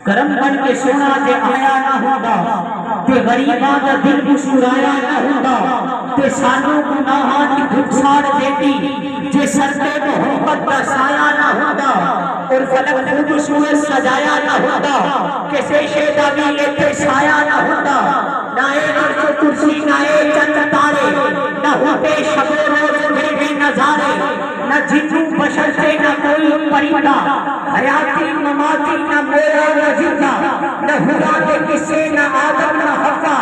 کرم بن کے سونا جے آیا نہ ہوندا تے غریباں دا دل مسکرایا نہ ہوندا تے سانو گناہاں دی گھڑساڑ دیتی جے سر تے محبت دا سایہ نہ ہوندا اور فلک خود سوئے سجایا نہ ہوندا کسے شیدا بھی ایتھے سایہ نہ ہوندا نہ اے عرش و کرسی نہ اے چند تارے نہ ہوتے شب و روز میرے نظارے نہ جنو بشر سے نہ کوئی پرندہ حیاتی مماتی نہ میرا نہ زندہ نہ ہوا کے کسے نہ آدم نہ حوا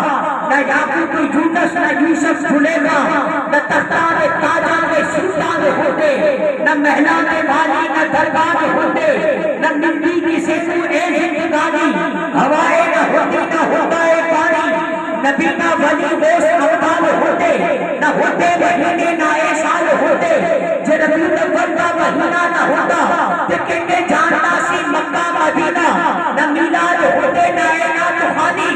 نہ یعقوب یونس نہ یوسف زلیخا نہ تختان تاجان سلطان ہوتے نہ محلان والی نہ دربار ہوتے نہ نبی کی سے تو اے زندگانی ہوائے نہ ہوتی نہ ہوتا اے پانی نبی نہ ولی دوست ابدال ہوتے نہ ہوتے مہینے نہ اے سال ہوتے جو ربیع الاول کا مہینہ نہ ہوتا کہ کہنے جانتا سی مکہ مدینہ نہ میلاد ہوتے نہ اے ناتخانی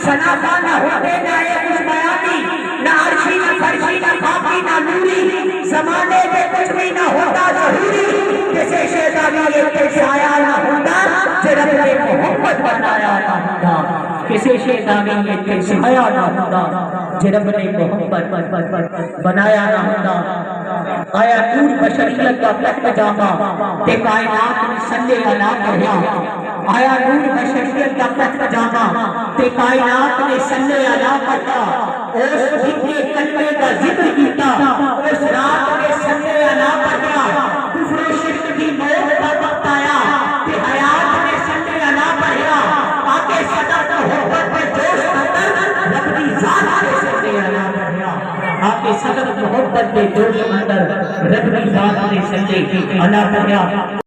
شناخہ نہ ہوتے نہ اے عثمیانی نہ عرشی نہ فرشی نہ خاکی نہ نوری زمانے میں کچھ بھی نہ ہوتا ظہوری کسی شیطانی ایک سایہ نہ ہوتا جو رب نے محبت بنایا نہ ہوتا کسی شیطانی ایک سایہ نہ ہوتا جو رب نے محبت بنایا نہ ہوتا آیا نور بشریت کا پہلا جامع تے کائنات میں صلی اللہ پڑھیا آیا نور بشریت کا پہلا جامع تے کائنات میں صلی اللہ پڑھا اس جتنے کلمے کا ذکر کیتا اس رات میں صلی اللہ پڑھا کفر و شرک کی موت کا وقت آیا تے حیات میں صلی اللہ پڑھا آکے صدر محبت میں جوش اندر رب دی ذات میں صلی اللہ پڑھا آکے صدر محبت میں جوش اندر رب کی ذات میں صلی اللہ پڑھا